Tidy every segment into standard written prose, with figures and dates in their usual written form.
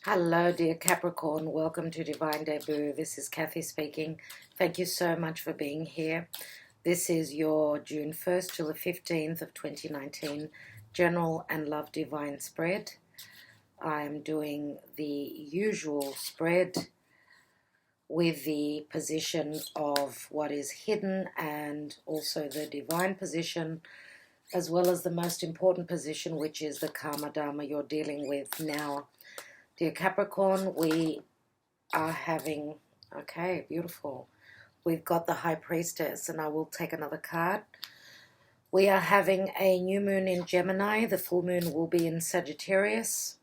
Hello, dear Capricorn. Welcome to Divine Debut. This is Kathy speaking. Thank you so much for being here. This is your June 1st till the 15th of 2019 General and Love Divine spread. I'm doing the usual spread with the position of what is hidden and also the divine position, as well as the most important position, which is the Karma Dharma you're dealing with now. Dear Capricorn, we are having, okay, beautiful. We've got the High Priestess, and I will take another card. We are having a new moon in Gemini. The full moon will be in Sagittarius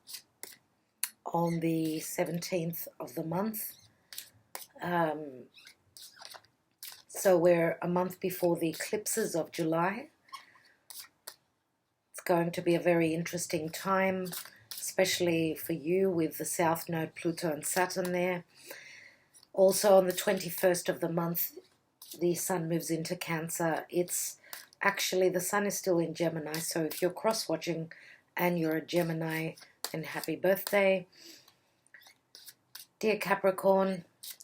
on the 17th of the month. So we're a month before the eclipses of July. It's going to be a very interesting time, especially for you with the South Node, Pluto and Saturn there. Also on the 21st of the month, the Sun moves into Cancer. It's actually, the Sun is still in Gemini, so if you're cross-watching and you're a Gemini, then happy birthday. Dear Capricorn,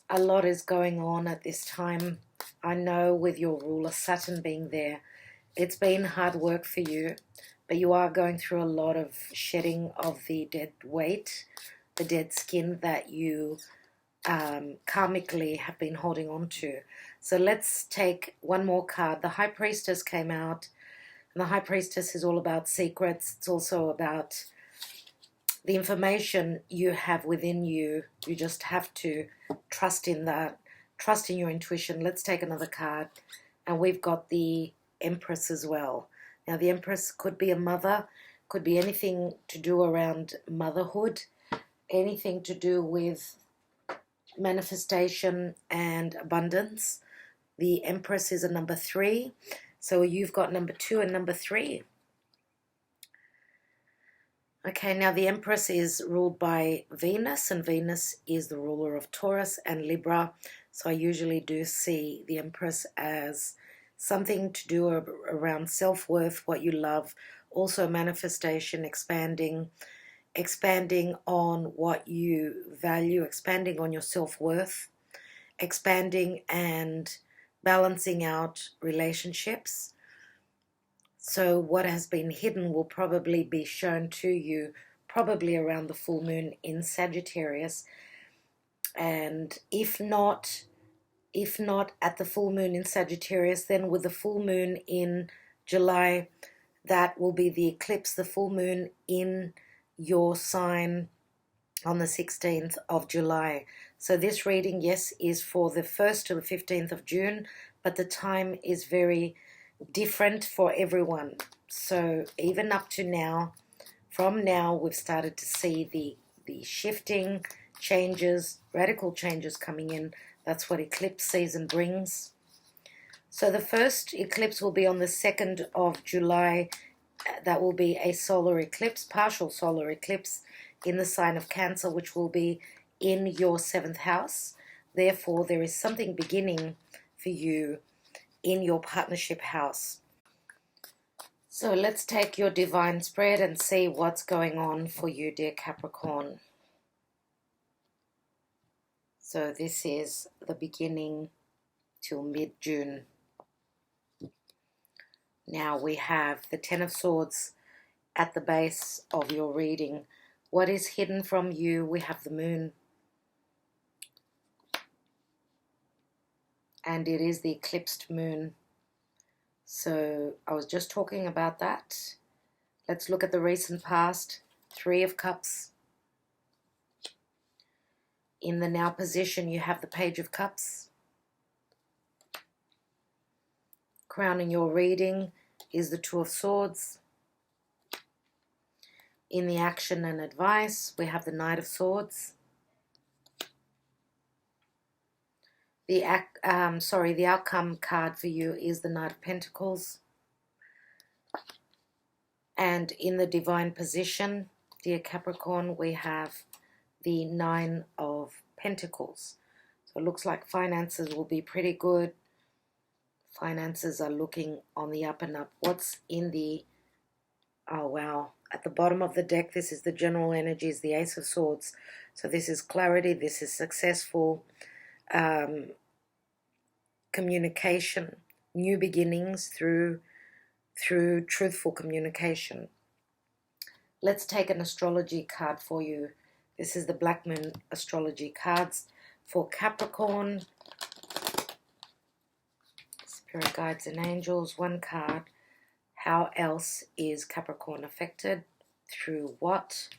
a lot is going on at this time. I know with your ruler Saturn being there, it's been hard work for you. But you are going through a lot of shedding of the dead weight, the dead skin that you karmically have been holding on to. So let's take one more card. The High Priestess came out, and the High Priestess is all about secrets. It's also about the information you have within you. You just have to trust in that, trust in your intuition. Let's take another card, and we've got the Empress as well. Now, the Empress could be a mother, could be anything to do around motherhood, anything to do with manifestation and abundance. The Empress is a number 3, so you've got number 2 and number 3. Okay, now the Empress is ruled by Venus, and Venus is the ruler of Taurus and Libra, so I usually do see the Empress as something to do around self-worth, what you love, also manifestation, expanding on what you value, expanding on your self-worth, expanding and balancing out relationships. So what has been hidden will probably be shown to you, probably around the full moon in Sagittarius. And if not at the full moon in Sagittarius, then with the full moon in July, that will be the eclipse, the full moon in your sign on the 16th of July. So this reading, yes, is for the 1st to the 15th of June, but the time is very different for everyone. So even up to now, from now, we've started to see the shifting changes, radical changes coming in. That's what eclipse season brings. So the first eclipse will be on the 2nd of July. That will be a solar eclipse, partial solar eclipse in the sign of Cancer, which will be in your 7th house. Therefore, there is something beginning for you in your partnership house. So let's take your divine spread and see what's going on for you, dear Capricorn. So this is the beginning till mid-June. Now we have the Ten of Swords at the base of your reading. What is hidden from you? We have the moon. And it is the eclipsed moon. So I was just talking about that. Let's look at the recent past. 3 of Cups. In the now position, you have the Page of Cups. Crowning your reading is the 2 of Swords. In the action and advice, we have the Knight of Swords. The outcome card for you is the Knight of Pentacles. And in the divine position, dear Capricorn, we have the 9 of Pentacles. So it looks like finances will be pretty good. Finances are looking on the up and up. What's in the, oh wow, At the bottom of the deck, this is the general energies, the Ace of Swords. So this is clarity, this is successful communication, new beginnings through truthful communication. Let's take an astrology card for you. This is the Black Moon astrology cards for Capricorn. Spirit guides and angels. One card. How else is Capricorn affected? Through what?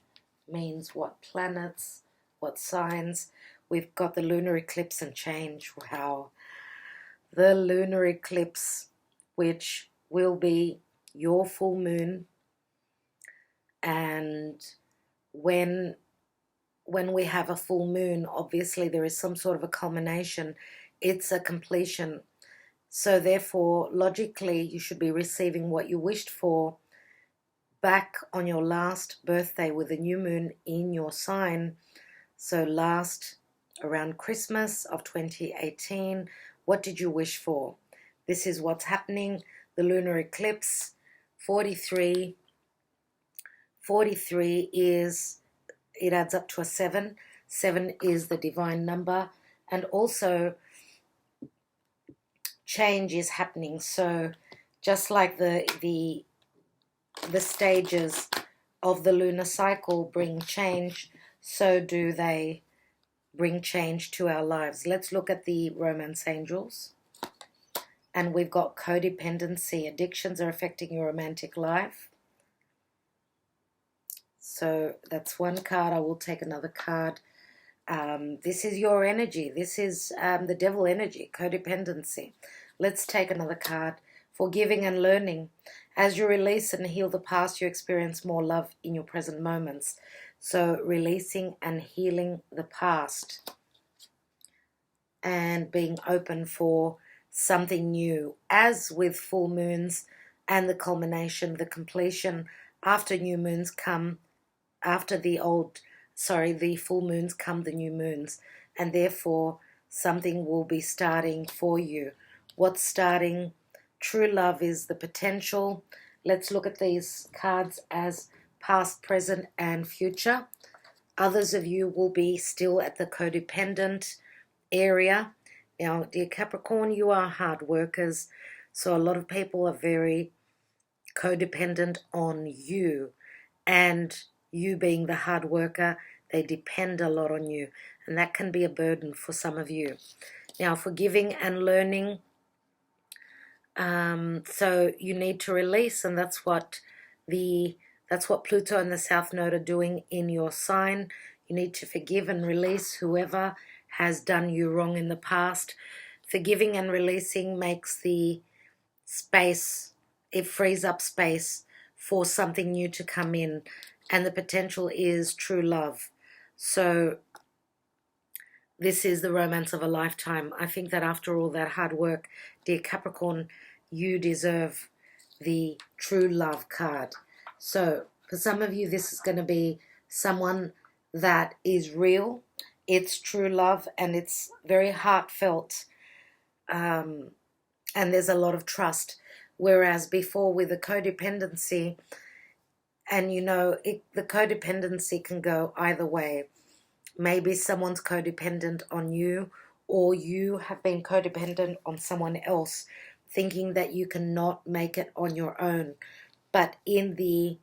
Means what planets? What signs? We've got the lunar eclipse and change. Wow. The lunar eclipse, which will be your full moon. And when we have a full moon, obviously there is some sort of a culmination. It's a completion. So therefore, logically, you should be receiving what you wished for back on your last birthday with a new moon in your sign. So last, around Christmas of 2018, what did you wish for? This is what's happening. The lunar eclipse, 43. 43 is, it adds up to a 7. 7 is the divine number. And also, change is happening. So just like the stages of the lunar cycle bring change, so do they bring change to our lives. Let's look at the romance angels. And we've got codependency. Addictions are affecting your romantic life. So that's one card. I will take another card. This is your energy. This is the devil energy, codependency. Let's take another card. Forgiving and learning. As you release and heal the past, you experience more love in your present moments. So releasing and healing the past and being open for something new. As with full moons and the culmination, the completion, after new moons come, after the full moons come the new moons, and therefore something will be starting for you. What's starting? True love is the potential. Let's look at these cards as past, present, and future. Others of you will be still at the codependent area. Now, dear Capricorn, you are hard workers, so a lot of people are very codependent on you, and you being the hard worker, they depend a lot on you, and that can be a burden for some of you. Now, forgiving and learning, so you need to release, and that's what Pluto and the South Node are doing in your sign. You need to forgive and release whoever has done you wrong in the past. Forgiving and releasing makes the space, it frees up space for something new to come in, and the potential is true love. So this is the romance of a lifetime. I think that after all that hard work, dear Capricorn, you deserve the true love card. So for some of you, this is going to be someone that is real. It's true love, and it's very heartfelt, and there's a lot of trust. Whereas before with the codependency, and you know, the codependency can go either way. Maybe someone's codependent on you, or you have been codependent on someone else, thinking that you cannot make it on your own. But in the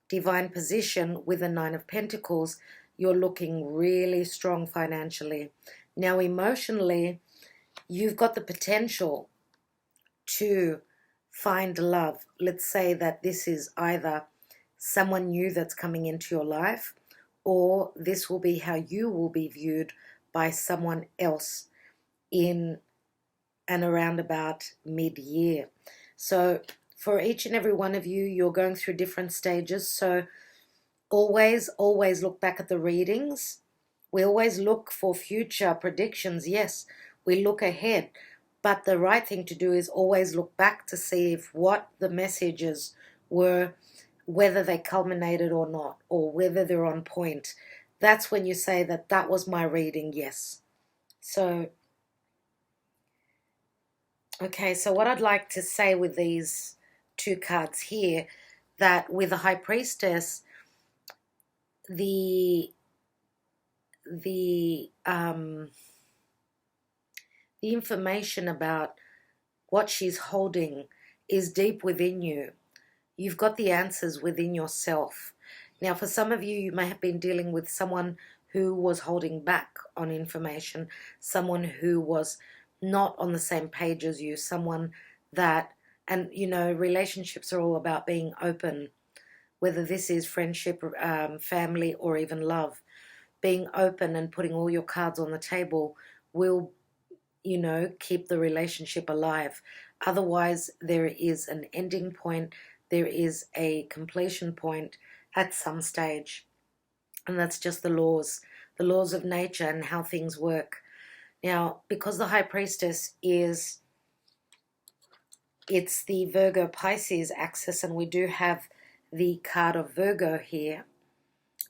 divine position with the Knight of Pentacles, you're looking really strong financially. Now, emotionally, you've got the potential to find love. Let's say that this is either someone new that's coming into your life, or this will be how you will be viewed by someone else in and around about mid-year. So for each and every one of you, you're going through different stages. So always look back at the readings. We always look for future predictions. Yes, we look ahead. But the right thing to do is always look back to see if what the messages were, whether they culminated or not, or whether they're on point. That's when you say that that was my reading, yes. So, okay, so what I'd like to say with these two cards here, that with the High Priestess, the the um, the information about what she's holding is deep within you. You've got the answers within yourself. Now, for some of you, you may have been dealing with someone who was holding back on information, someone who was not on the same page as you, someone that, and you know, relationships are all about being open, whether this is friendship, family, or even love. Being open and putting all your cards on the table will, you know, keep the relationship alive. Otherwise, there is an ending point, there is a completion point at some stage. And that's just the laws of nature and how things work. Now, because the High Priestess is, it's the Virgo Pisces axis, and we do have the card of Virgo here.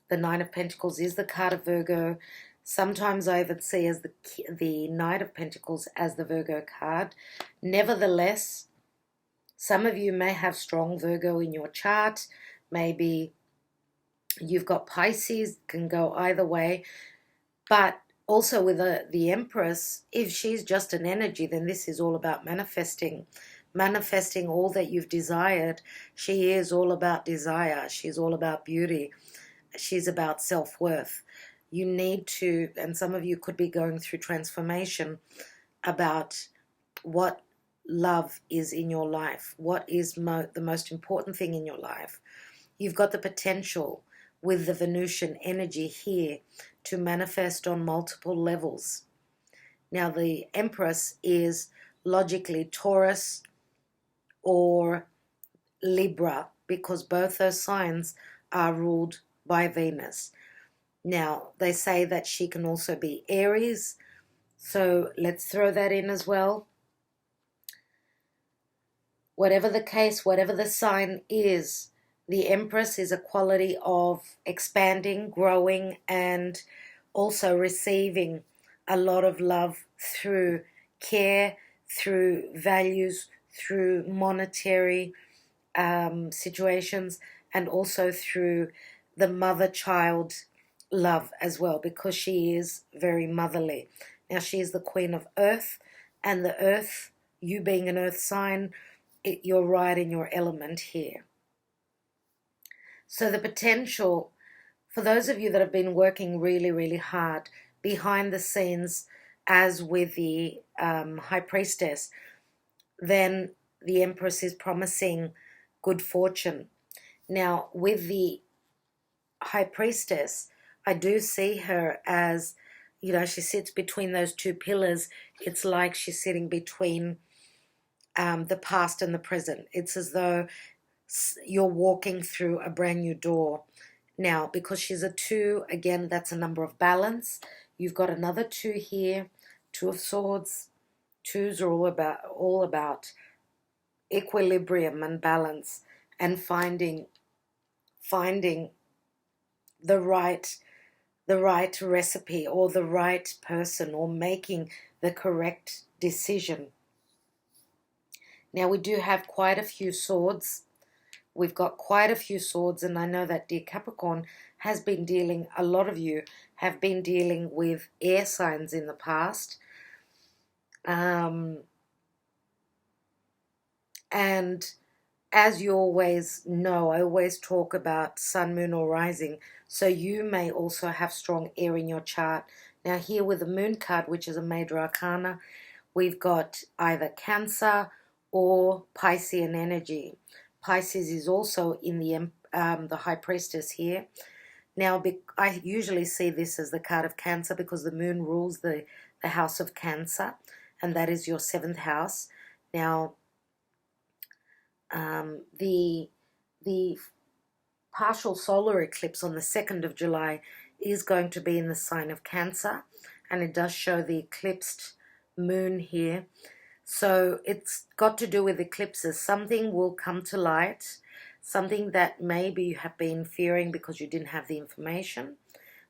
The Knight of Pentacles is the card of Virgo. Sometimes I would see as the Knight of Pentacles as the Virgo card. Nevertheless, some of you may have strong Virgo in your chart. Maybe you've got Pisces, can go either way. But also with the Empress, if she's just an energy, then this is all about manifesting. Manifesting all that you've desired. She is all about desire. She's all about beauty. She's about self-worth. You need to, and some of you could be going through transformation about what love is in your life. What is the most important thing in your life? You've got the potential with the Venusian energy here to manifest on multiple levels. Now, the Empress is logically Taurus or Libra, because both those signs are ruled by Venus. Now, they say that she can also be Aries, so let's throw that in as well. Whatever the case, whatever the sign is, the Empress is a quality of expanding, growing, and also receiving a lot of love through care, through values, through monetary situations, and also through the mother-child love as well, because she is very motherly. Now, she is the Queen of Earth, and the Earth, you being an Earth sign, you're right in your element here. So the potential, for those of you that have been working really, really hard behind the scenes, as with the High Priestess, then the Empress is promising good fortune. Now, with the High Priestess, I do see her as, you know, she sits between those two pillars. It's like she's sitting between the past and the present. It's as though you're walking through a brand new door. Now, because she's a 2, again, that's a number of balance. You've got another 2 here, 2 of Swords. 2s are all about equilibrium and balance, and finding the right recipe, or the right person, or making the correct decision. Now, we do have quite a few swords. We've got quite a few swords, and I know that dear Capricorn has been dealing, a lot of you have been dealing with air signs in the past. And as you always know, I always talk about sun, moon, or rising. So you may also have strong air in your chart. Now, here with the moon card, which is a major arcana, we've got either Cancer or Piscean energy. Pisces is also in the High Priestess here. Now, I usually see this as the card of Cancer, because the moon rules the house of Cancer, and that is your 7th house. Now, the partial solar eclipse on the 2nd of July is going to be in the sign of Cancer, and it does show the eclipsed moon here. So it's got to do with eclipses. Something will come to light, something that maybe you have been fearing because you didn't have the information.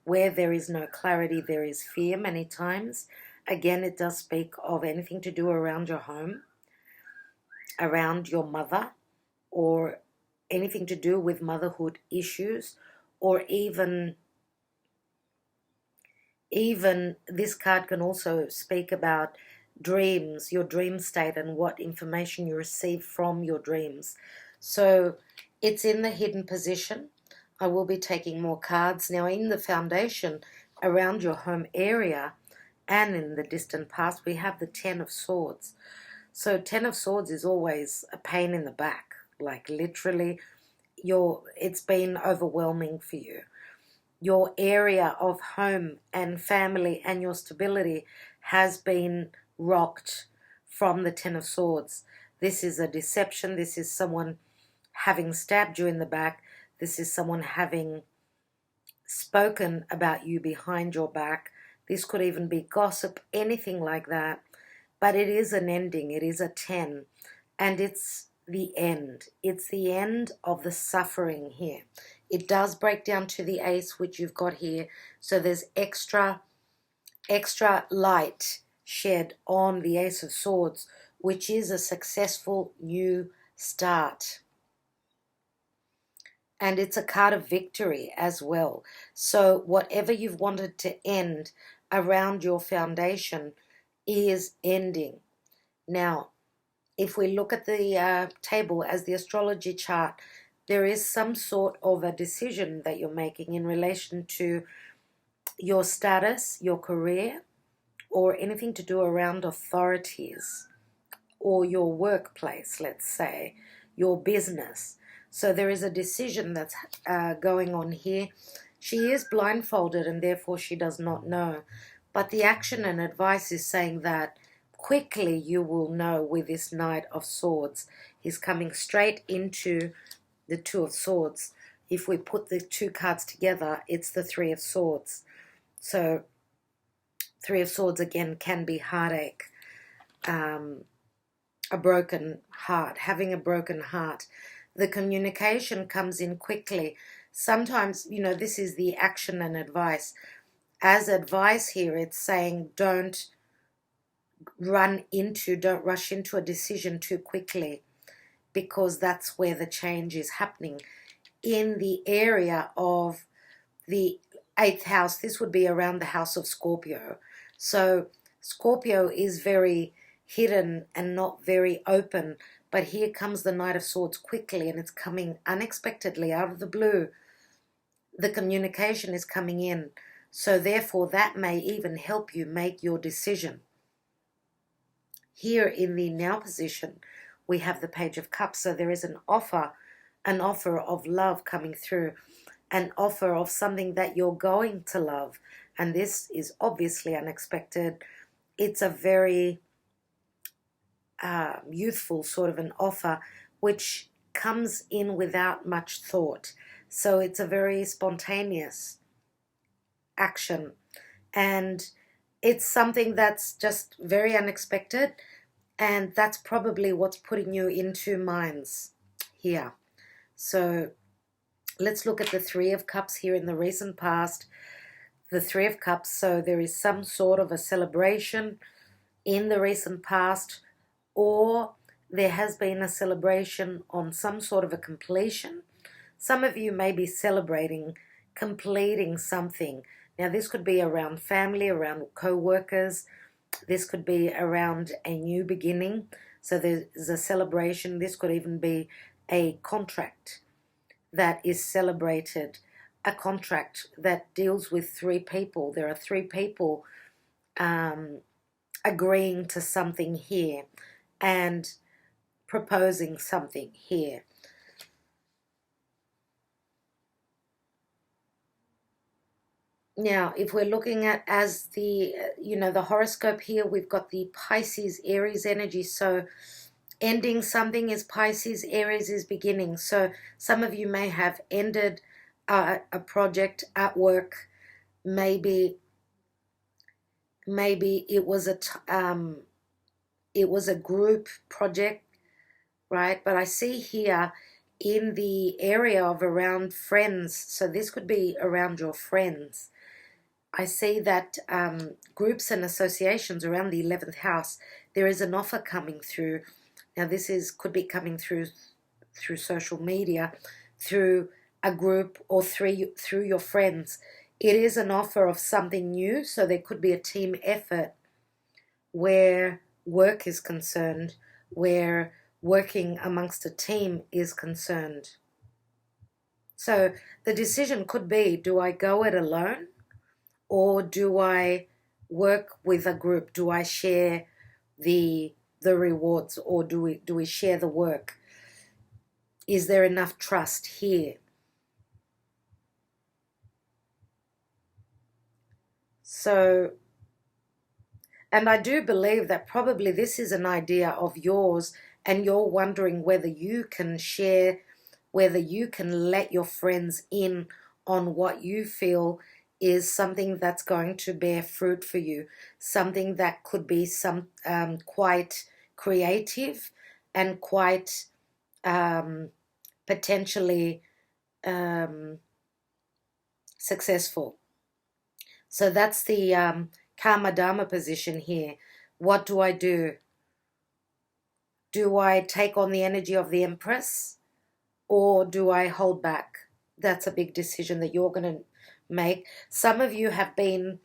Where there is no clarity, there is fear many times. Again, it does speak of anything to do around your home, around your mother, or anything to do with motherhood issues, or even this card can also speak about dreams, your dream state, and what information you receive from your dreams. So it's in the hidden position. I will be taking more cards. Now, in the foundation around your home area and in the distant past, we have the Ten of Swords. So Ten of Swords is always a pain in the back, like literally it's been overwhelming for you. Your area of home and family and your stability has been rocked from the Ten of Swords. This is a deception. This is someone having stabbed you in the back. This is someone having spoken about you behind your back. This could even be gossip, anything like that. But it is an ending. It is a 10. And it's the end. It's the end of the suffering here. It does break down to the Ace, which you've got here. So there's extra light shed on the Ace of Swords, which is a successful new start. And it's a card of victory as well. So whatever you've wanted to end around your foundation is ending. Now, if we look at the table as the astrology chart, there is some sort of a decision that you're making in relation to your status, your career, or anything to do around authorities or your workplace, let's say, your business. So there is a decision that's going on here. She is blindfolded and therefore she does not know. But the action and advice is saying that quickly you will know with this Knight of Swords. He's coming straight into the Two of Swords. If we put the two cards together, it's the Three of Swords. So Three of Swords again can be heartache, a broken heart, having a broken heart. The communication comes in quickly. Sometimes, you know, this is the action and advice. As advice here, it's saying don't rush into a decision too quickly, because that's where the change is happening. In the area of the 8th house, this would be around the house of Scorpio. So Scorpio is very hidden and not very open, but here comes the Knight of Swords quickly, and it's coming unexpectedly out of the blue. The communication is coming in, so therefore that may even help you make your decision. Here in the now position, we have the Page of Cups, so there is an offer of love coming through, an offer of something that you're going to love, and this is obviously unexpected. It's a very youthful sort of an offer, which comes in without much thought. So it's a very spontaneous action, and it's something that's just very unexpected, and that's probably what's putting you in two minds here. So let's look at the Three of Cups here in the recent past. The Three of Cups, so there is some sort of a celebration in the recent past, or there has been a celebration on some sort of a completion. Some of you may be celebrating completing something. Now this could be around family, around co-workers. This could be around a new beginning. So there's a celebration. This could even be a contract that is celebrated, a contract that deals with three people. There are three people agreeing to something here and proposing something here. Now, if we're looking at as the, the horoscope here, we've got the Pisces, Aries energy. So ending something is Pisces, Aries is beginning. So some of you may have ended a project at work. Maybe it was a group project, right? But I see here in the area of around friends, so this could be around your friends. I see that groups and associations around the 11th house, there is an offer coming through. Now this could be coming through through social media, through a group, or through your friends. It is an offer of something new, so there could be a team effort where work is concerned, where working amongst a team is concerned. So the decision could be, do I go it alone, or do I work with a group? Do I share the rewards, or do we share the work? Is there enough trust here? So, and I do believe that probably this is an idea of yours, and you're wondering whether you can share, whether you can let your friends in on what you feel is something that's going to bear fruit for you, something that could be some quite creative and quite potentially successful. So that's the Karma Dharma position here. What do I do? Do I take on the energy of the Empress, or do I hold back? That's a big decision that you're going to make. Some of you have been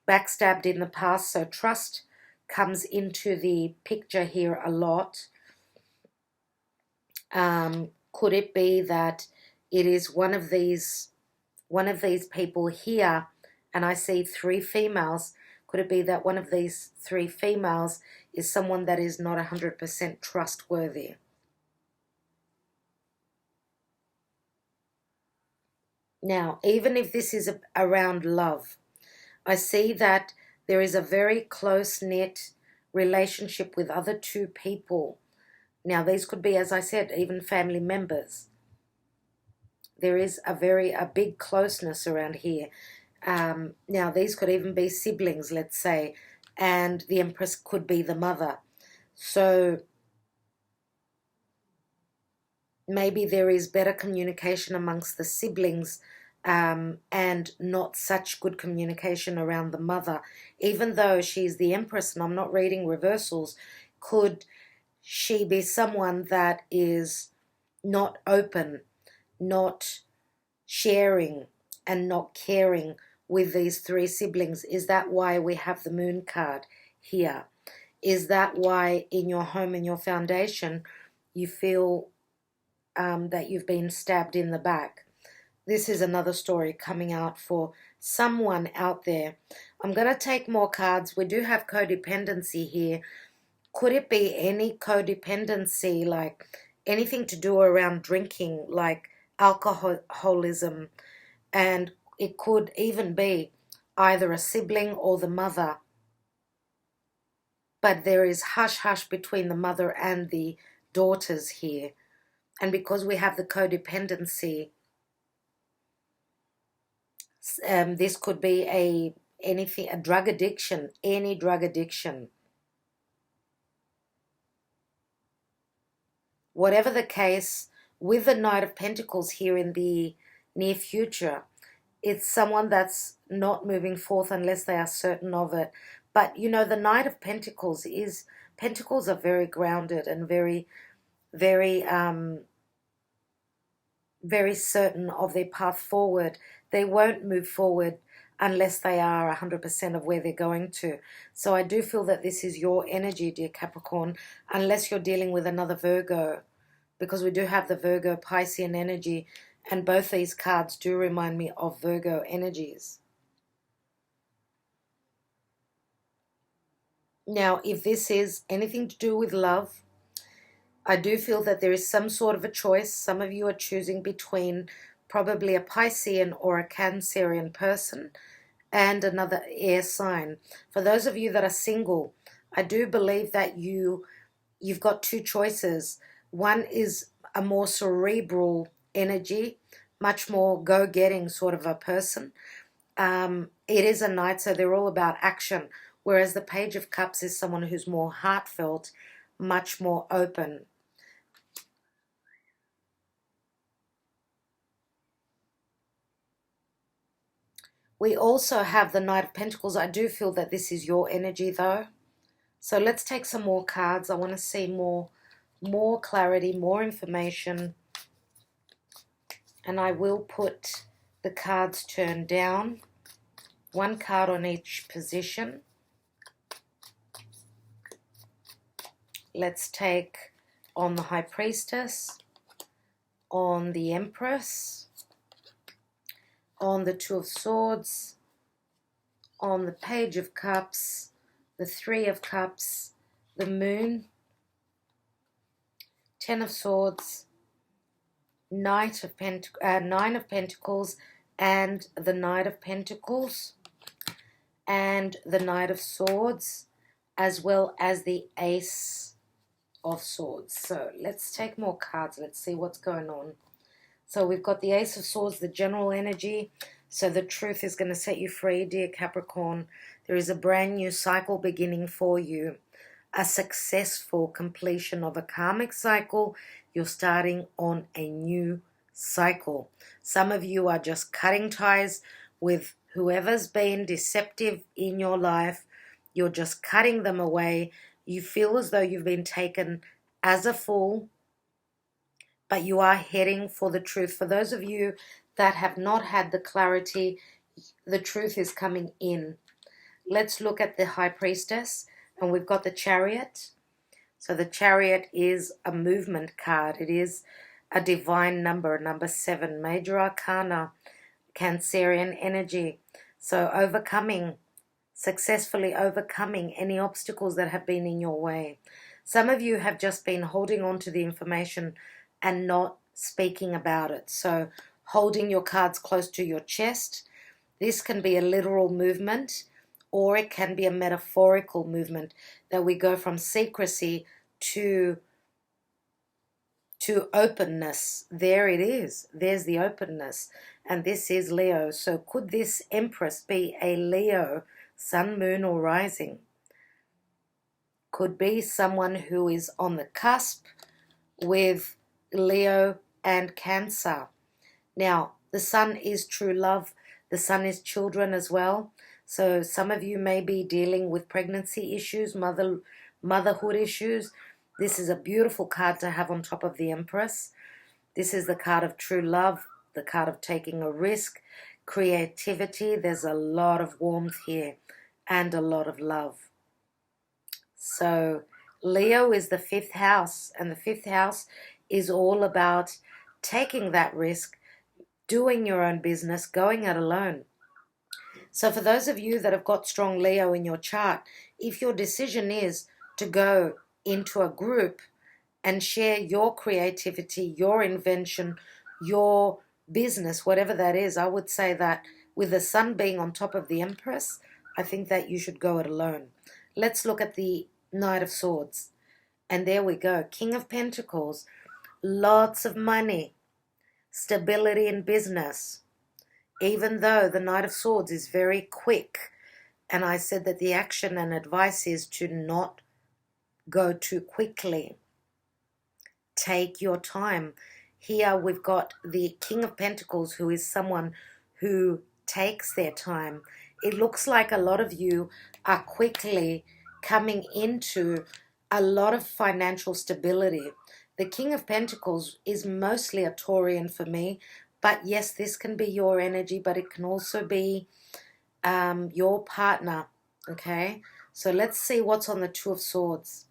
backstabbed in the past, so trust comes into the picture here a lot. Could it be that it is one of these people here, and I see 3 females? Could it be that one of these 3 females is someone that is not 100% trustworthy? Now, even if this is around love, I see that there is a very close-knit relationship with other 2 people. Now, these could be, as I said, even family members. There is a big closeness around here. Now, these could even be siblings, let's say, and the Empress could be the mother. So maybe there is better communication amongst the siblings, and not such good communication around the mother. Even though she's the Empress, and I'm not reading reversals, could she be someone that is not open, not sharing, and not caring with these 3 siblings? Is that why we have the Moon card here? Is that why in your home and your foundation you feel that you've been stabbed in the back? This is another story coming out for someone out there. I'm going to take more cards. We do have codependency here. Could it be any codependency, like anything to do around drinking, like alcoholism? And it could even be either a sibling or the mother. But there is hush-hush between the mother and the daughters here. And because we have the codependency, this could be a drug addiction, any drug addiction. Whatever the case, with the Knight of Pentacles here in the near future, it's someone that's not moving forth unless they are certain of it. But, you know, the Knight of Pentacles are very grounded and very, very, very certain of their path forward. They won't move forward unless they are 100% of where they're going to. So I do feel that this is your energy, dear Capricorn, unless you're dealing with another Virgo, because we do have the Virgo Piscean energy, and both these cards do remind me of Virgo energies. Now, if this is anything to do with love, I do feel that there is some sort of a choice. Some of you are choosing between probably a Piscean or a Cancerian person and another air sign. For those of you that are single, I do believe that you've got 2 choices. One is a more cerebral energy, much more go-getting sort of a person. It is a Knight, so they're all about action, whereas the Page of Cups is someone who's more heartfelt, much more open. We also have the Knight of Pentacles. I do feel that this is your energy though. So let's take some more cards. I want to see more more clarity, more information. And I will put the cards turned down, one card on each position. Let's take on the High Priestess, on the Empress, on the Two of Swords, on the Page of Cups, the Three of Cups, the Moon, Ten of Swords, Nine of Pentacles, and the Knight of Pentacles, and the Knight of Swords, as well as the Ace of Swords. So let's take more cards. Let's see what's going on. So we've got the Ace of Swords, the general energy. So the truth is going to set you free, dear Capricorn. There is a brand new cycle beginning for you. A successful completion of a karmic cycle. You're starting on a new cycle. Some of you are just cutting ties with whoever's been deceptive in your life. You're just cutting them away. You feel as though you've been taken as a fool, but you are heading for the truth. For those of you that have not had the clarity, the truth is coming in. Let's look at the High Priestess, and we've got the Chariot. So the Chariot is a movement card. It is a divine number, number 7, major arcana, Cancerian energy. So overcoming, successfully overcoming any obstacles that have been in your way. Some of you have just been holding on to the information and not speaking about it. So holding your cards close to your chest. This can be a literal movement, or it can be a metaphorical movement, that we go from secrecy to openness. There it is. There's the openness. And this is Leo. So could this Empress be a Leo, sun, moon, or rising? Could be someone who is on the cusp with Leo and Cancer. Now, the sun is true love. The sun is children as well. So some of you may be dealing with pregnancy issues, motherhood issues. This is a beautiful card to have on top of the Empress. This is the card of true love, the card of taking a risk, creativity. There's a lot of warmth here and a lot of love. So Leo is the 5th house, and the 5th house is all about taking that risk, doing your own business, going it alone. So for those of you that have got strong Leo in your chart, if your decision is to go into a group and share your creativity, your invention, your business, whatever that is, I would say that with the sun being on top of the Empress, I think that you should go it alone. Let's look at the Knight of Swords. And there we go. King of Pentacles. Lots of money. Stability in business. Even though the Knight of Swords is very quick. And I said that the action and advice is to not go too quickly. Take your time. Here we've got the King of Pentacles, who is someone who takes their time. It looks like a lot of you are quickly coming into a lot of financial stability. The King of Pentacles is mostly a Taurian for me, but yes, this can be your energy, but it can also be your partner, okay? So let's see what's on the Two of Swords.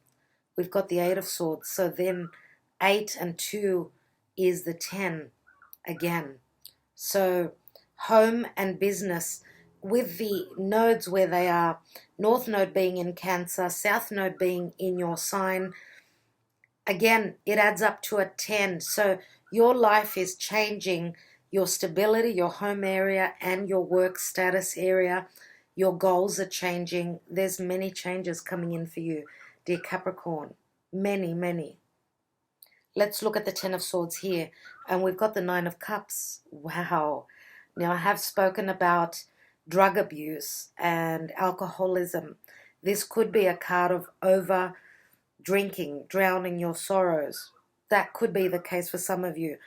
We've got the 8 of Swords, so then 8 and 2 is the 10 again. So home and business, with the nodes where they are, North Node being in Cancer, South Node being in your sign, again, it adds up to a 10. So your life is changing, your stability, your home area, and your work status area. Your goals are changing. There's many changes coming in for you, dear Capricorn. Many, many. Let's look at the 10 of Swords here. And we've got the 9 of Cups. Wow. Now, I have spoken about drug abuse and alcoholism. This could be a card of over drinking, drowning your sorrows. That could be the case for some of you.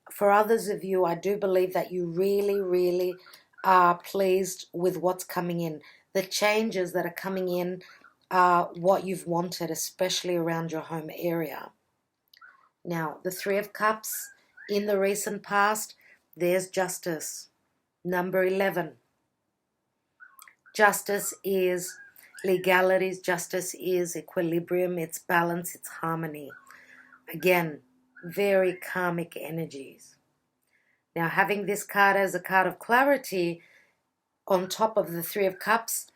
For others of you, I do believe that you really, really are pleased with what's coming in. The changes that are coming in are what you've wanted, especially around your home area. Now, the Three of Cups in the recent past, there's justice. Number 11. Justice is legalities. Justice is equilibrium. It's balance. It's harmony. Again, very karmic energies. Now, having this card as a card of clarity on top of the Three of Cups,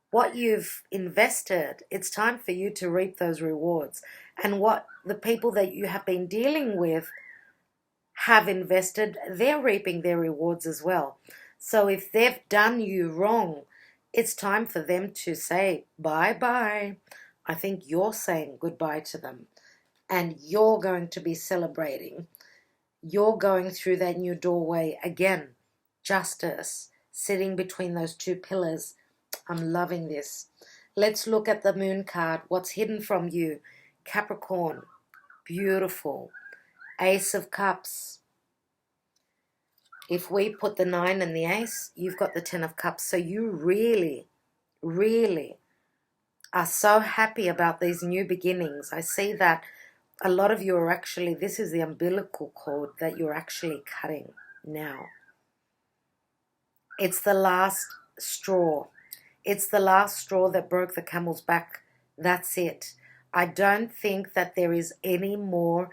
what you've invested, it's time for you to reap those rewards. And what the people that you have been dealing with have invested, they're reaping their rewards as well. So if they've done you wrong, it's time for them to say bye-bye. I think you're saying goodbye to them. And you're going to be celebrating. You're going through that new doorway again. Justice, sitting between those two pillars. I'm loving this. Let's look at the moon card. What's hidden from you? Capricorn. Beautiful. Ace of Cups. If we put the 9 and the Ace, you've got the 10 of Cups. So you really, really are so happy about these new beginnings. I see that a lot of you are actually, this is the umbilical cord that you're actually cutting now. It's the last straw. It's the last straw that broke the camel's back. That's it. I don't think that there is any more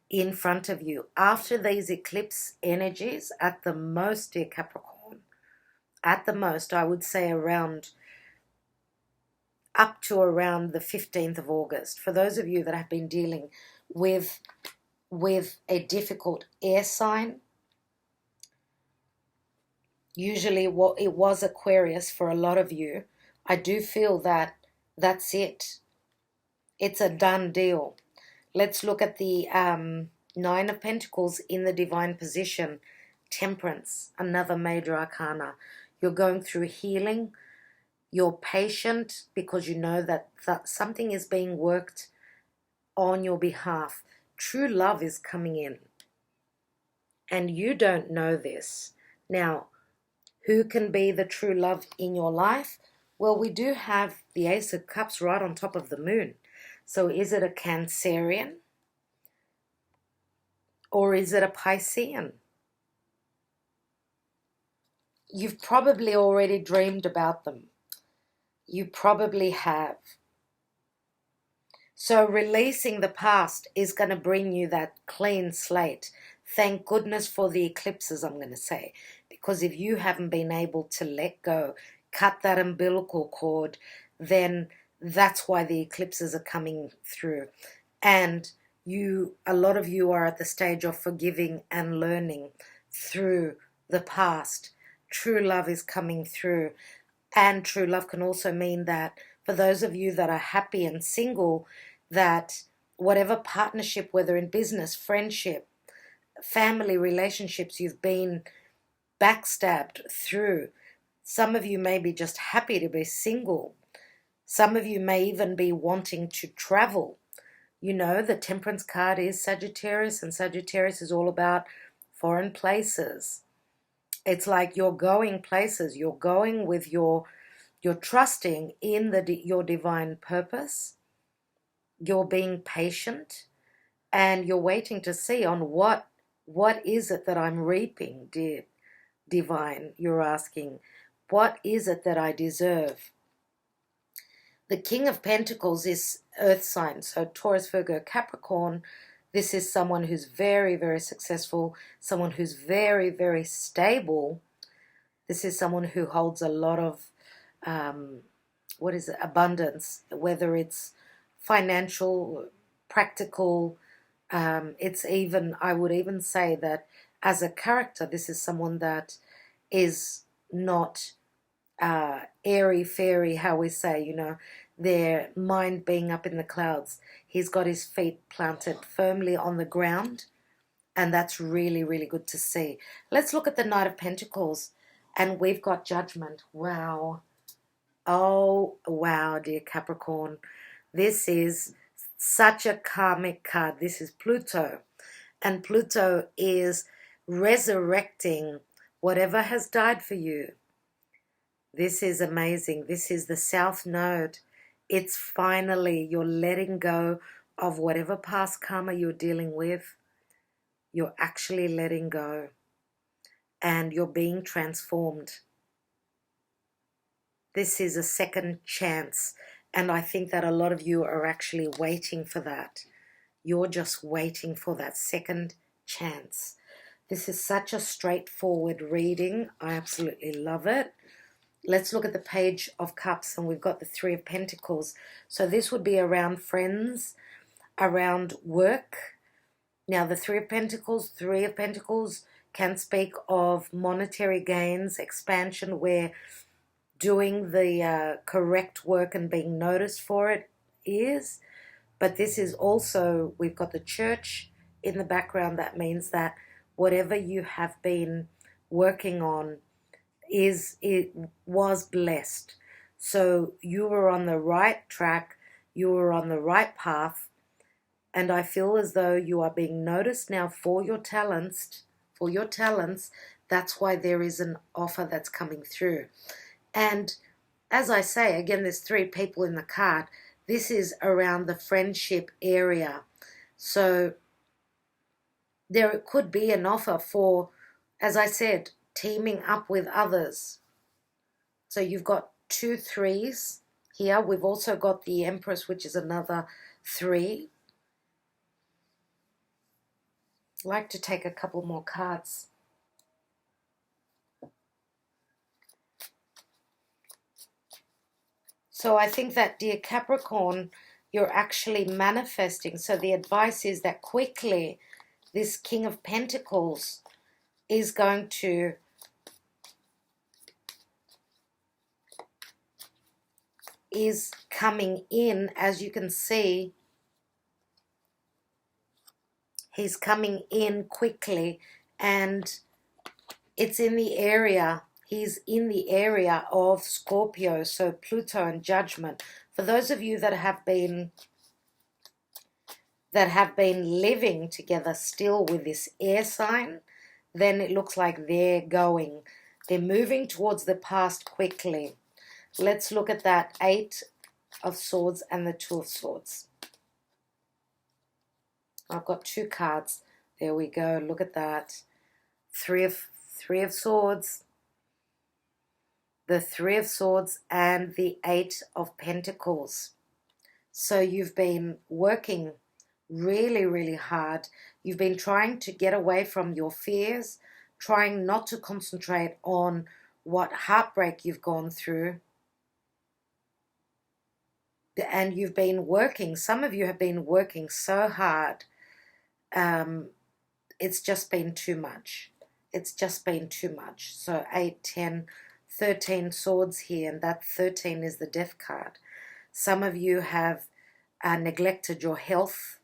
in front of you. After these eclipse energies, at the most, dear Capricorn, at the most, I would say up to around the 15th of August. For those of you that have been dealing with a difficult air sign, usually it was Aquarius for a lot of you, I do feel that that's it. It's a done deal. Let's look at the 9 of Pentacles in the divine position. Temperance, another major arcana. You're going through healing. You're patient because you know that something is being worked on your behalf. True love is coming in. And you don't know this. Now, who can be the true love in your life? Well, we do have the Ace of Cups right on top of the moon. So is it a Cancerian? Or is it a Piscean? You've probably already dreamed about them. You probably have. So releasing the past is going to bring you that clean slate. Thank goodness for the eclipses, I'm going to say. Because if you haven't been able to let go, cut that umbilical cord, then that's why the eclipses are coming through. And a lot of you are at the stage of forgiving and learning through the past. True love is coming through. And true love can also mean that for those of you that are happy and single, that whatever partnership, whether in business, friendship, family relationships, you've been backstabbed through. Some of you may be just happy to be single. Some of you may even be wanting to travel. You know, the Temperance card is Sagittarius, and Sagittarius is all about foreign places. It's like you're going places. You're going with you're trusting in your divine purpose. You're being patient, and you're waiting to see on what is it that I'm reaping, dear divine. You're asking, what is it that I deserve? The King of Pentacles is earth sign, so Taurus, Virgo, Capricorn. This is someone who's very, very successful, someone who's very, very stable. This is someone who holds a lot of, abundance, whether it's financial, practical. It's even, I would even say that as a character, this is someone that is not airy-fairy, how we say, you know, their mind being up in the clouds. He's got his feet planted firmly on the ground, and that's really, really good to see. Let's look at the Knight of Pentacles, and we've got Judgment. Wow. Oh, wow, dear Capricorn. This is such a karmic card. This is Pluto, and Pluto is resurrecting whatever has died for you. This is amazing. This is the South Node. It's finally, you're letting go of whatever past karma you're dealing with. You're actually letting go and you're being transformed. This is a second chance, and I think that a lot of you are actually waiting for that. You're just waiting for that second chance. This is such a straightforward reading. I absolutely love it. Let's look at the Page of Cups, and we've got the Three of Pentacles. So this would be around friends, around work. Now the Three of Pentacles can speak of monetary gains, expansion, where doing the correct work and being noticed for it is. But this is also, we've got the Church in the background. That means that whatever you have been working on it was blessed. So you were on the right track, you were on the right path, and I feel as though you are being noticed now for your talents. That's why there is an offer that's coming through. And as I say, again, there's three people in the card. This is around the friendship area. So there could be an offer for, as I said, teaming up with others. So you've got 2 3s here. We've also got the Empress, which is another 3. I'd like to take a couple more cards. So I think that, dear Capricorn, you're actually manifesting. So the advice is that quickly this King of Pentacles is going to coming in. As you can see, he's coming in quickly, and it's in the area. He's in the area of Scorpio, so Pluto and Judgment. For those of you that have been living together still with this air sign, then it looks like they're moving towards the past quickly. Let's look at that 8 of Swords and the 2 of Swords. I've got 2 cards. There we go. Look at that. 3 of Swords. The 3 of Swords and the 8 of Pentacles. So you've been working really, really hard. You've been trying to get away from your fears, trying not to concentrate on what heartbreak you've gone through. And you've been working, some of you have been working so hard. It's just been too much. It's just been too much. So 8, 10, 13 swords here, and that 13 is the Death card. Some of you have neglected your health.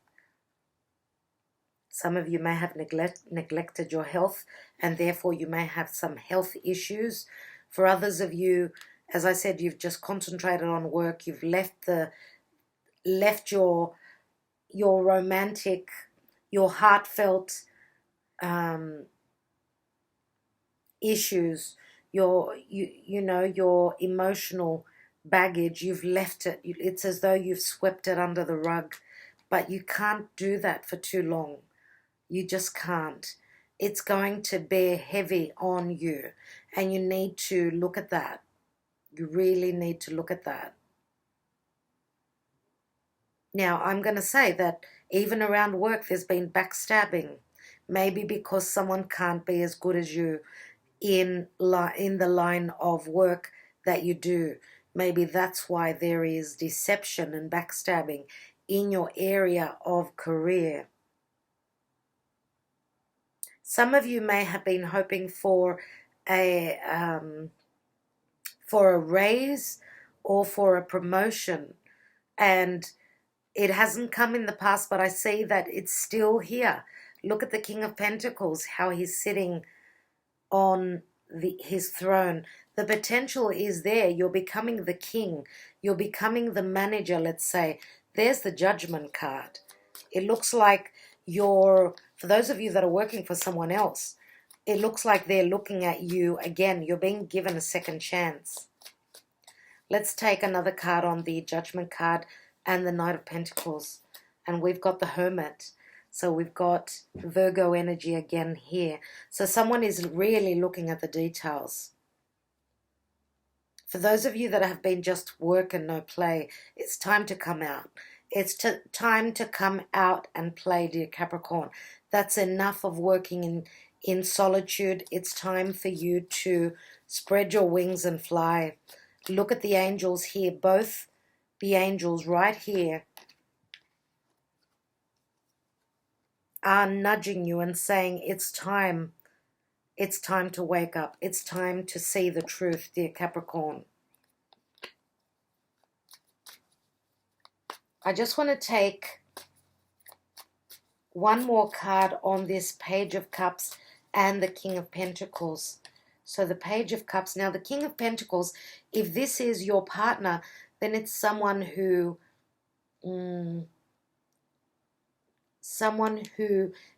Some of you may have neglected your health, and therefore you may have some health issues. For others of you, as I said, you've just concentrated on work. You've left your romantic, your heartfelt issues, your emotional baggage. You've left it. It's as though you've swept it under the rug, but you can't do that for too long. You just can't. It's going to bear heavy on you, and you need to look at that. You really need to look at that. Now, I'm going to say that even around work, there's been backstabbing. Maybe because someone can't be as good as you in the line of work that you do. Maybe that's why there is deception and backstabbing in your area of career. Some of you may have been hoping for a raise or for a promotion, and it hasn't come in the past, but I see that it's still here. Look at the King of Pentacles, how he's sitting on his throne. The potential is there. You're becoming the king. You're becoming the manager, let's say. There's the Judgment card. It looks like for those of you that are working for someone else, it looks like they're looking at you again. You're being given a second chance. Let's take another card on the Judgment card and the Knight of Pentacles. And we've got the Hermit. So we've got Virgo energy again here. So someone is really looking at the details. For those of you that have been just work and no play, it's time to come out. It's time to come out and play, dear Capricorn. That's enough of working in solitude. It's time for you to spread your wings and fly. Look at the angels here. Both the angels right here are nudging you and saying it's time. It's time to wake up. It's time to see the truth, dear Capricorn. I just want to take one more card on this Page of Cups and the King of Pentacles. So the Page of Cups. Now the King of Pentacles, if this is your partner, then it's someone who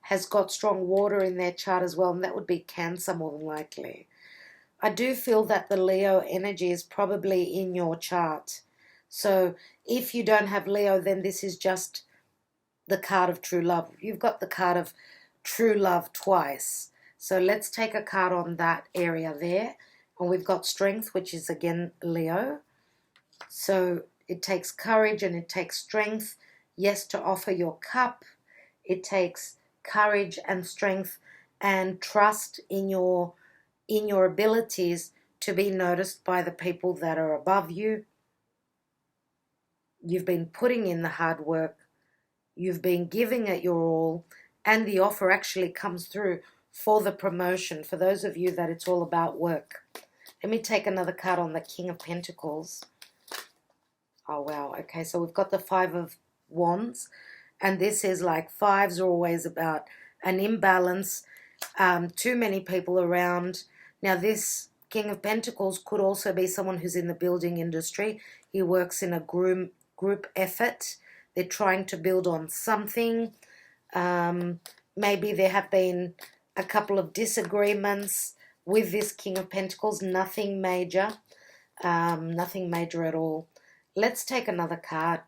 has got strong water in their chart as well, and that would be Cancer more than likely. I do feel that the Leo energy is probably in your chart. So if you don't have Leo, then this is just the card of true love. You've got the card of true love twice. So let's take a card on that area there. And we've got Strength, which is again Leo. So it takes courage and it takes strength, yes, to offer your cup. It takes courage and strength and trust in your abilities to be noticed by the people that are above you. You've been putting in the hard work. You've been giving it your all. And the offer actually comes through for the promotion. For those of you that it's all about work. Let me take another card on the King of Pentacles. Oh, wow. Okay, so we've got the Five of Wands. And this is like fives are always about an imbalance. Too many people around. Now, this King of Pentacles could also be someone who's in the building industry. He works in a group effort. They're trying to build on something. Maybe there have been a couple of disagreements with this King of Pentacles. Nothing major. Nothing major at all. Let's take another card.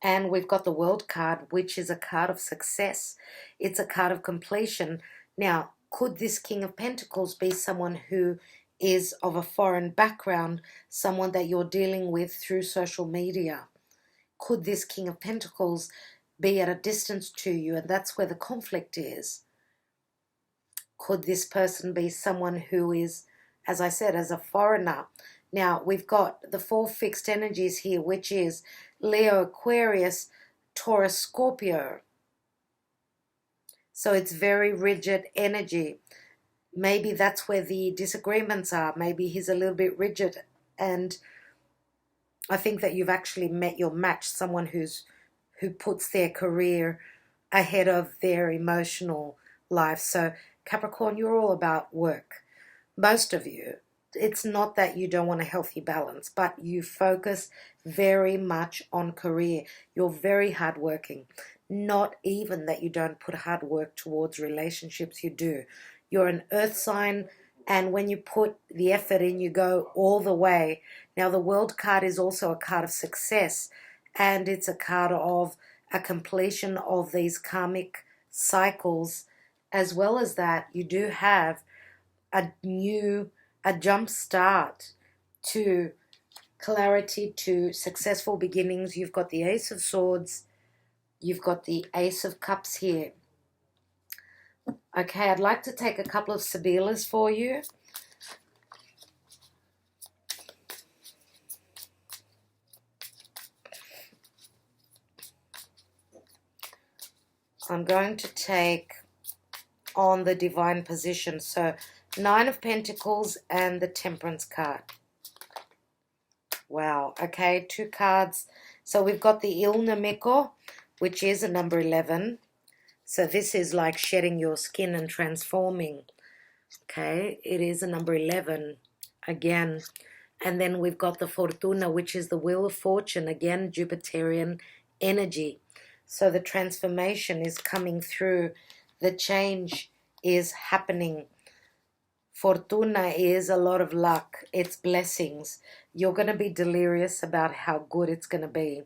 And we've got the World card, which is a card of success. It's a card of completion. Now, could this King of Pentacles be someone who is of a foreign background, someone that you're dealing with through social media? Could this King of Pentacles be at a distance to you, and that's where the conflict is? Could this person be someone who is, as I said, as a foreigner? Now, we've got the four fixed energies here, which is Leo, Aquarius, Taurus, Scorpio. So it's very rigid energy. Maybe that's where the disagreements are. Maybe he's a little bit rigid. And I think that you've actually met your match, someone who puts their career ahead of their emotional life. So Capricorn, you're all about work. Most of you. It's not that you don't want a healthy balance, but you focus very much on career. You're very hardworking. Not even that you don't put hard work towards relationships, you do. You're an earth sign, and when you put the effort in, you go all the way. Now, the World card is also a card of success, and it's a card of a completion of these karmic cycles. As well as that, you do have a jump start to clarity, to successful beginnings. You've got the Ace of Swords. You've got the Ace of Cups here. Okay, I'd like to take a couple of SIBILLAS for you. I'm going to take on the Divine Position. So, Nine of Pentacles and the Temperance card. Wow, okay, two cards. So we've got the Il Nemico, which is a number 11. So this is like shedding your skin and transforming. Okay, it is a number 11 again. And then we've got the Fortuna, which is the Wheel of Fortune, again, Jupiterian energy. So the transformation is coming through. The change is happening Fortuna is a lot of luck. It's blessings. You're going to be delirious about how good it's going to be.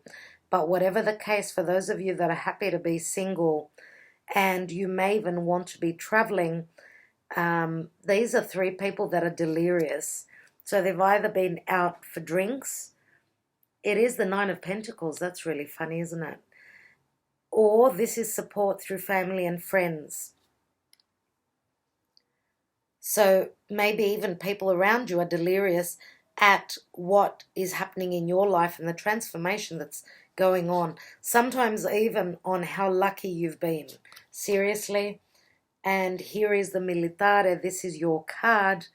But whatever the case, for those of you that are happy to be single and you may even want to be traveling, these are three people that are delirious. So they've either been out for drinks. It is the Knight of Pentacles. That's really funny, isn't it? Or this is support through family and friends. So maybe even people around you are delirious at what is happening in your life and the transformation that's going on. Sometimes even on how lucky you've been. Seriously. And here is the Militare. This is your card.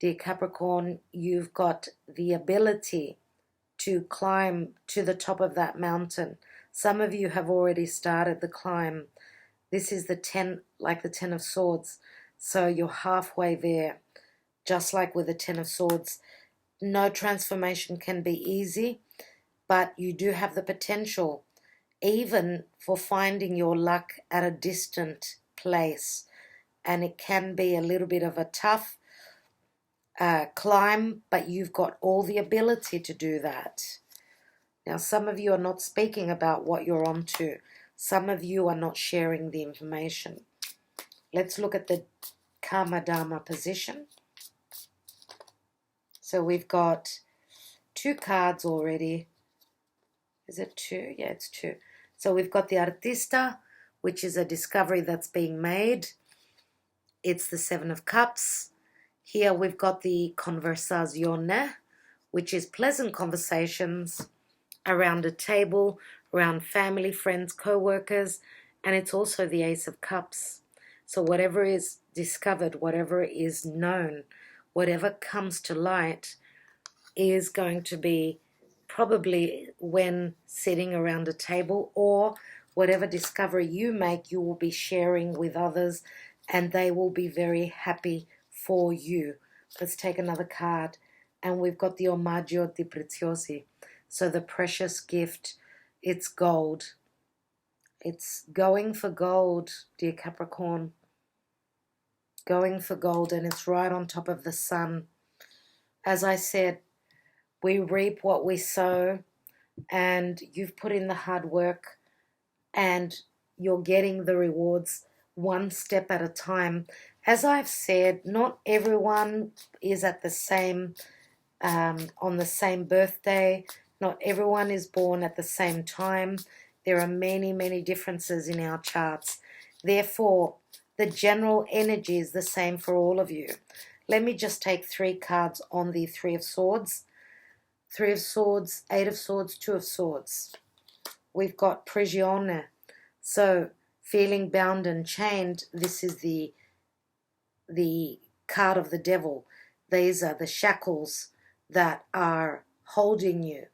Dear Capricorn, you've got the ability to climb to the top of that mountain. Some of you have already started the climb. This is the 10, like the 10 of Swords. So you're halfway there, just like with the 10 of Swords. No transformation can be easy, but you do have the potential, even for finding your luck at a distant place. And it can be a little bit of a tough climb, but you've got all the ability to do that. Now, some of you are not speaking about what you're on to. Some of you are not sharing the information. Let's look at the Karma Dharma position. So we've got 2 cards already. Is it 2? Yeah, it's 2. So we've got the Artista, which is a discovery that's being made. It's the 7 of Cups. Here we've got the Conversazione, which is pleasant conversations around a table, around family, friends, co-workers, and it's also the Ace of Cups. So whatever is discovered, whatever is known, whatever comes to light is going to be probably when sitting around a table, or whatever discovery you make, you will be sharing with others and they will be very happy for you. Let's take another card. And we've got the Omaggio di Preziosi. So the precious gift, it's gold. It's going for gold, dear Capricorn. Going for gold, and it's right on top of the sun. As I said, we reap what we sow, and you've put in the hard work and you're getting the rewards one step at a time. As I've said, not everyone is at the same, on the same birthday. Not everyone is born at the same time. There are many, many differences in our charts. Therefore, the general energy is the same for all of you. Let me just take 3 cards on the 3 of Swords. 3 of Swords, 8 of Swords, 2 of Swords. We've got Prigione. So, feeling bound and chained, this is the card of the devil. These are the shackles that are holding you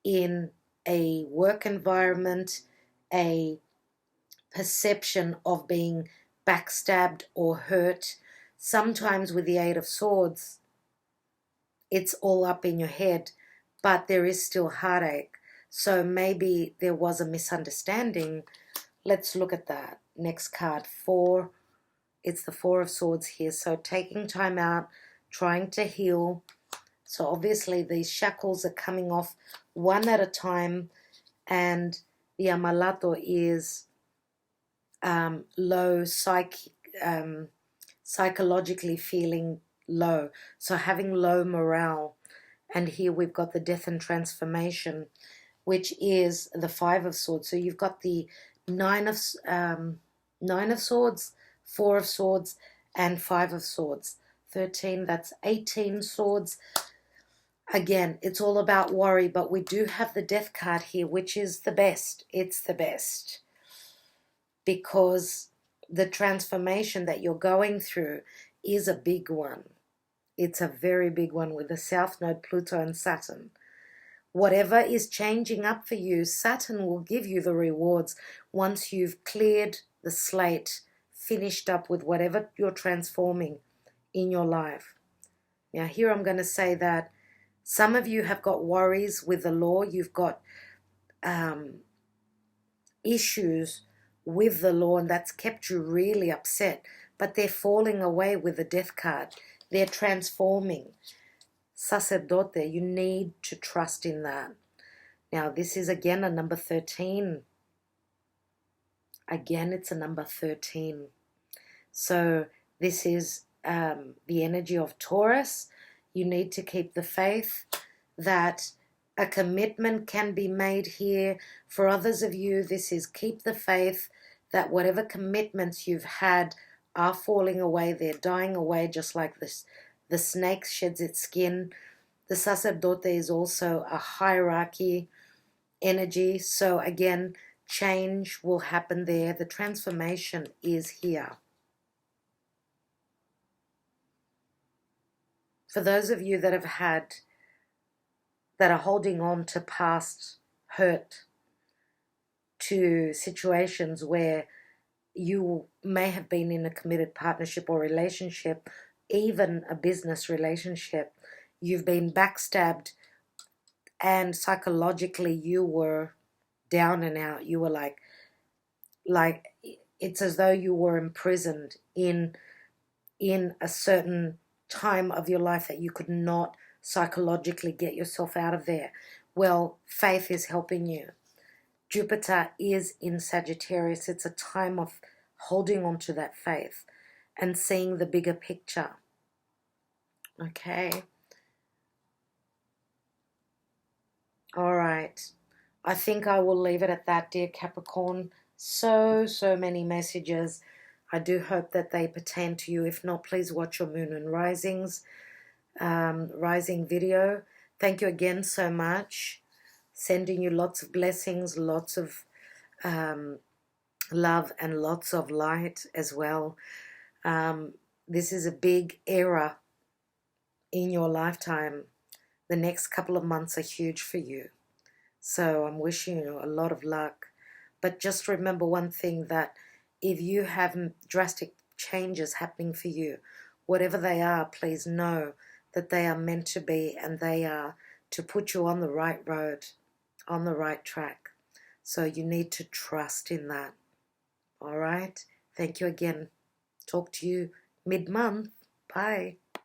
in a work environment, a perception of being backstabbed or hurt. Sometimes with the 8 of Swords, it's all up in your head, but there is still heartache. So maybe there was a misunderstanding. Let's look at that. Next card, 4. It's the 4 of Swords here. So taking time out, trying to heal. So obviously these shackles are coming off one at a time, and the Ammalato is low, psychologically feeling low. So having low morale. And here we've got the death and transformation, which is the 5 of Swords. So you've got the 9 of Swords, 4 of Swords, and 5 of Swords. 13, that's 18 swords. Again, it's all about worry, but we do have the Death card here, which is the best. It's the best. Because the transformation that you're going through is a big one. It's a very big one with the South Node, Pluto, and Saturn. Whatever is changing up for you, Saturn will give you the rewards once you've cleared the slate, finished up with whatever you're transforming in your life. Now here I'm going to say that some of you have got worries with the law. You've got issues with the law, and that's kept you really upset. but they're falling away with the Death card. They're transforming. Sacerdote, you need to trust in that. Now, this is again a number 13. Again, it's a number 13. So this is the energy of Taurus. You need to keep the faith that a commitment can be made here. For others of you, this is keep the faith that whatever commitments you've had are falling away. They're dying away just like this. The snake sheds its skin. The sacerdote is also a hierarchy energy. So again, change will happen there. The transformation is here. For those of you that are holding on to past hurt, to situations where you may have been in a committed partnership or relationship, even a business relationship, you've been backstabbed, and psychologically you were down and out. You were like it's as though you were imprisoned in a certain time of your life that you could not psychologically get yourself out of there. Well, faith is helping you. Jupiter is in Sagittarius. It's a time of holding on to that faith and seeing the bigger picture. Okay. All right. I think I will leave it at that, dear Capricorn. So many messages. I do hope that they pertain to you. If not, please watch your Moon and Risings rising video. Thank you again so much. Sending you lots of blessings, lots of love, and lots of light as well. This is a big era in your lifetime. The next couple of months are huge for you. So I'm wishing you a lot of luck. But just remember one thing, that if you have drastic changes happening for you, whatever they are, please know that they are meant to be, and they are to put you on the right road, on the right track. So you need to trust in that. All right? Thank you again. Talk to you mid-month. Bye.